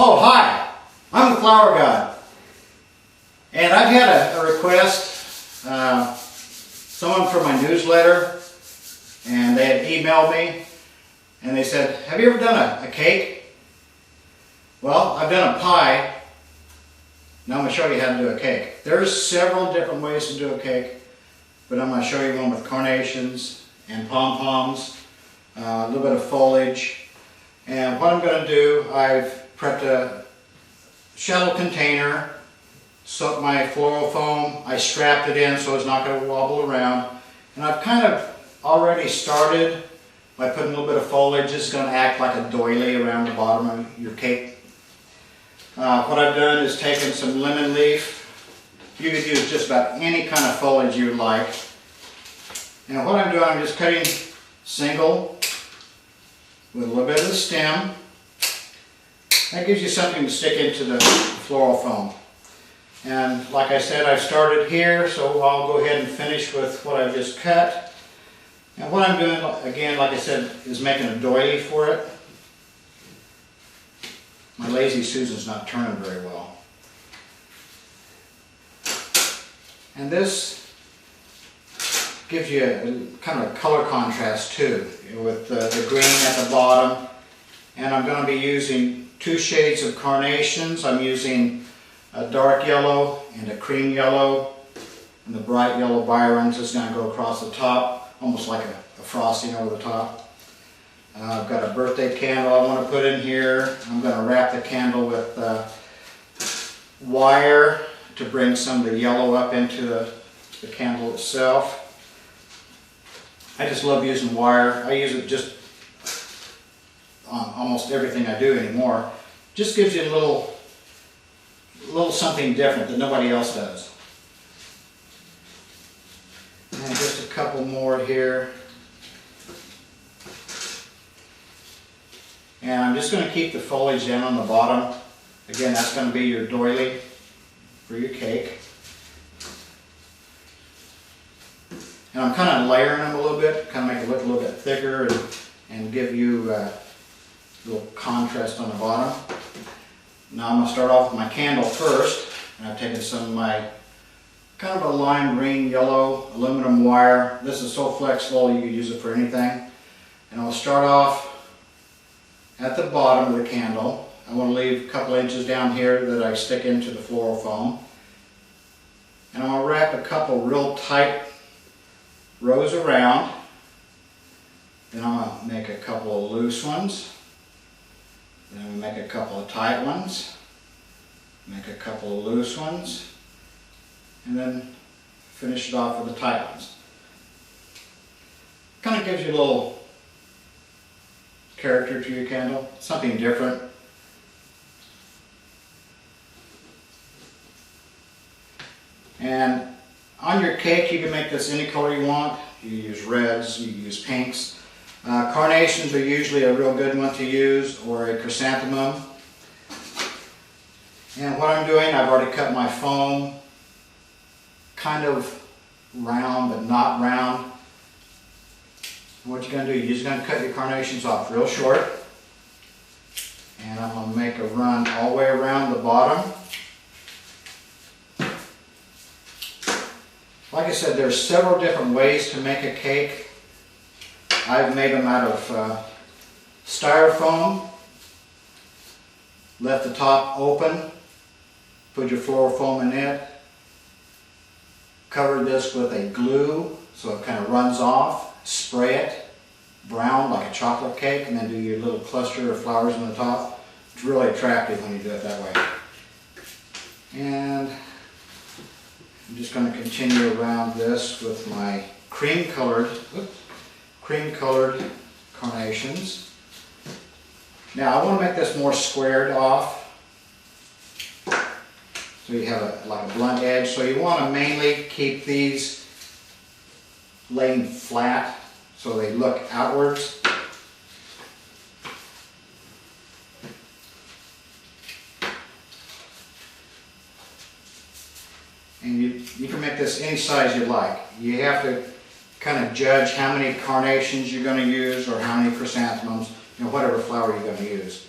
Oh, hi! I'm the TheFlowergod. And I've had a request, someone from my newsletter, and they had emailed me, and they said, have you ever done a cake? Well, I've done a pie. Now I'm going to show you how to do a cake. There's several different ways to do a cake, but I'm going to show you one with carnations and pom-poms, a little bit of foliage. And what I'm going to do, I've prepped a shallow container, soaked my floral foam, I strapped it in so it's not going to wobble around, and I've kind of already started by putting a little bit of foliage. It's going to act like a doily around the bottom of your cake. What I've done is taken some lemon leaf. You could use just about any kind of foliage you would like. And what I'm doing, I'm just cutting single with a little bit of the stem. That gives you something to stick into the floral foam. And like I said, I've started here, so I'll go ahead and finish with what I've just cut. And what I'm doing, again, like I said, is making a doily for it. My Lazy Susan's not turning very well. And this gives you a kind of a color contrast too, with the green at the bottom. And I'm going to be using 2 shades of carnations. I'm using a dark yellow and a cream yellow. And the bright yellow Byron's is going to go across the top, almost like a frosting over the top. I've got a birthday candle I want to put in here. I'm going to wrap the candle with wire to bring some of the yellow up into the candle itself. I just love using wire. I use it just on almost everything I do anymore. Just gives you a little something different that nobody else does. And just a couple more here. And I'm just going to keep the foliage down on the bottom. Again, that's going to be your doily for your cake. And I'm kind of layering them a little bit, kind of make it look a little bit thicker and give you a little contrast on the bottom. Now I'm going to start off with my candle first. And I've taken some of my kind of a lime green yellow aluminum wire. This is so flexible you can use it for anything. And I'll start off at the bottom of the candle. I want to leave a couple inches down here that I stick into the floral foam. And I'm going to wrap a couple real tight rows around. Then I'm going to make a couple of loose ones. Then I'm going to make a couple of tight ones. Make a couple of loose ones. And then finish it off with the tight ones. Kind of gives you a little character to your candle, something different. And on your cake you can make this any color you want. You use reds, you use pinks. Carnations are usually a real good one to use, or a chrysanthemum. And what I'm doing, I've already cut my foam kind of round but not round. What you're going to do, you're just going to cut your carnations off real short. And I'm going to make a run all the way around the bottom. Like I said, there's several different ways to make a cake. I've made them out of styrofoam. Left the top open. Put your floral foam in it. Covered this with a glue so it kind of runs off. Spray it brown like a chocolate cake, and then do your little cluster of flowers on the top. It's really attractive when you do it that way. And I'm just going to continue around this with my cream colored carnations. Now I want to make this more squared off, so you have like a blunt edge. So you want to mainly keep these laying flat so they look outwards. And you can make this any size you like. You have to kind of judge how many carnations you're going to use or how many chrysanthemums, whatever flower you're going to use.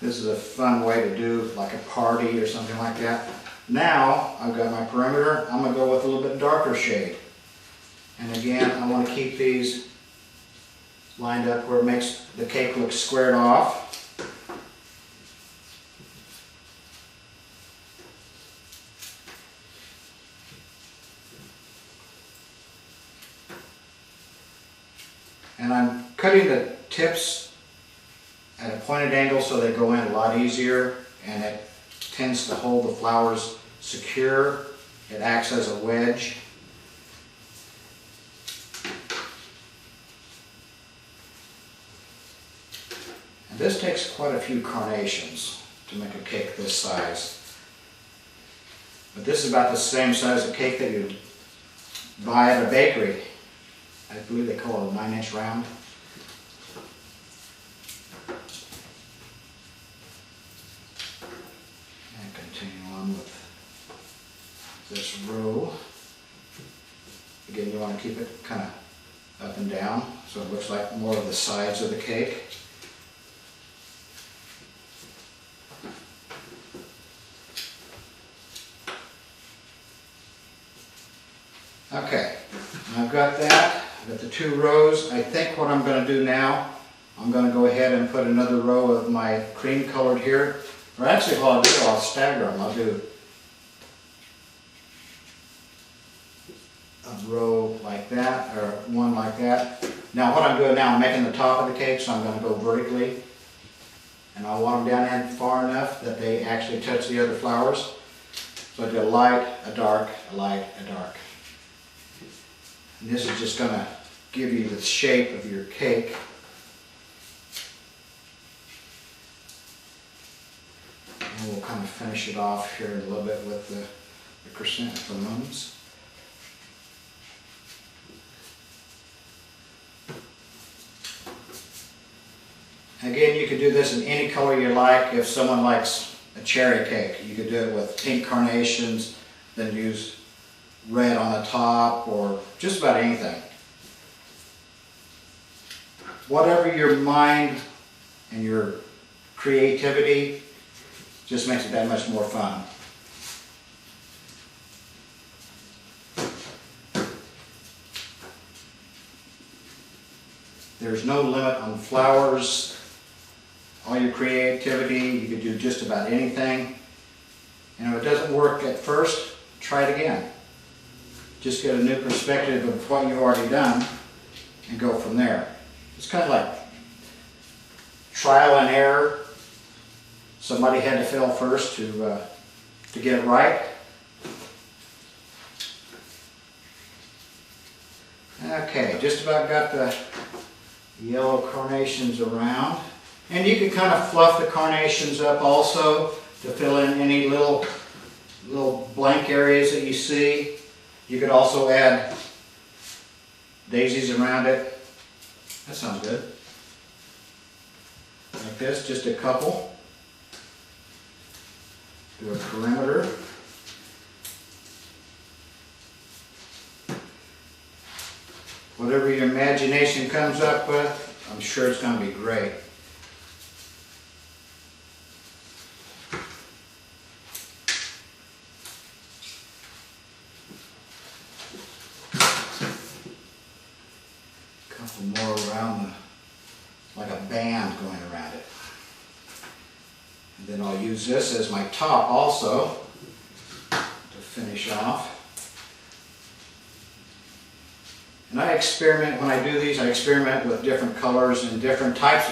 This is a fun way to do like a party or something like that. Now I've got my perimeter. I'm going to go with a little bit darker shade. And again, I want to keep these lined up where it makes the cake look squared off. And I'm cutting the tips at a pointed angle so they go in a lot easier, and it tends to hold the flowers secure. It acts as a wedge. And this takes quite a few carnations to make a cake this size. But this is about the same size of cake that you buy at a bakery. I believe they call it a 9-inch round. And continue on with this row. Again, you want to keep it kind of up and down so it looks like more of the sides of the cake. Okay, I've got that. I've got the 2 rows. I think what I'm going to do now, I'm going to go ahead and put another row of my cream colored here. Or actually what I'll do, I'll stagger them. I'll do a row like that, or one like that. Now what I'm doing now, I'm making the top of the cake, so I'm going to go vertically. And I want them down in far enough that they actually touch the other flowers. So I do a light, a dark, a light, a dark. And this is just going to give you the shape of your cake. And we'll kind of finish it off here a little bit with the chrysanthemums. Again, you could do this in any color you like. If someone likes a cherry cake, you could do it with pink carnations, then use red on the top, or just about anything. Whatever your mind and your creativity just makes it that much more fun. There's no limit on flowers. All your creativity, you could do just about anything. And if it doesn't work at first, try it again. Just get a new perspective of what you've already done and go from there. It's kind of like trial and error. Somebody had to fail first to get it right. Okay, just about got the yellow carnations around. And you can kind of fluff the carnations up also to fill in any little blank areas that you see. You could also add daisies around it. That sounds good. Like this, just a couple. Do a perimeter. Whatever your imagination comes up with, I'm sure it's going to be great. More around like a band going around it. And then I'll use this as my top also to finish off. And I experiment, when I do these, I experiment with different colors and different types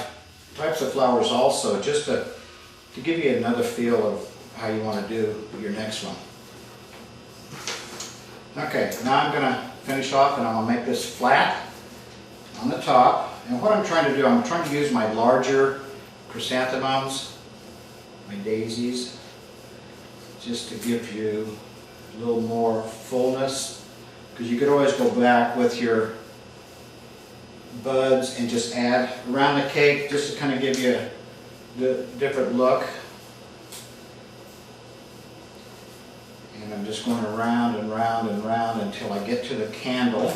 of flowers also, just to give you another feel of how you want to do your next one. Okay, now I'm going to finish off and I'm going to make this flat on the top. And what I'm trying to do, I'm trying to use my larger chrysanthemums, my daisies, just to give you a little more fullness, because you could always go back with your buds and just add around the cake just to kind of give you the different look. And I'm just going around and round and round until I get to the candle.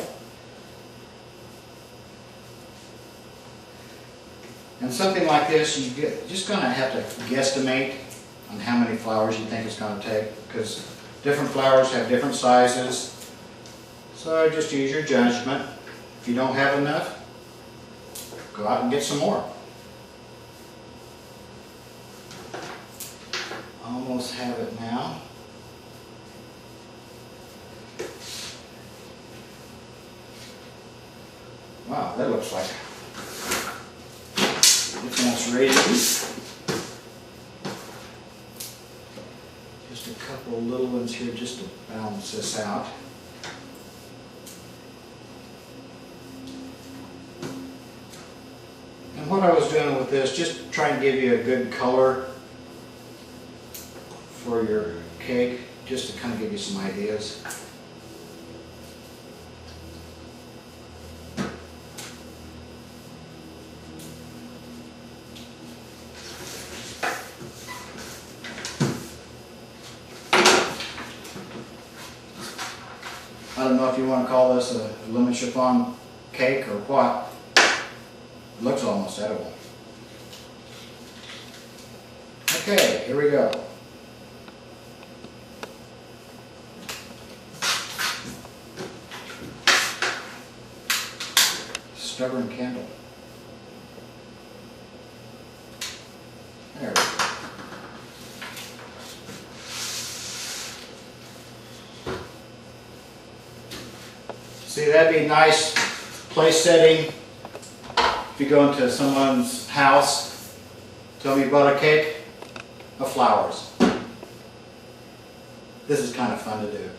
And something like this, just going to have to guesstimate on how many flowers you think it's going to take, because different flowers have different sizes. So just use your judgment. If you don't have enough, go out and get some more. Almost have it now. Wow, that looks like it's almost ready. Just a couple of little ones here just to balance this out. And what I was doing with this, just trying to give you a good color for your cake, just to kind of give you some ideas. I don't know if you want to call this a lemon chiffon cake or what. It looks almost edible. Okay, here we go. Stubborn candle. There we go. See, that'd be a nice place setting if you go into someone's house, tell me you bought a cake of flowers. This is kind of fun to do.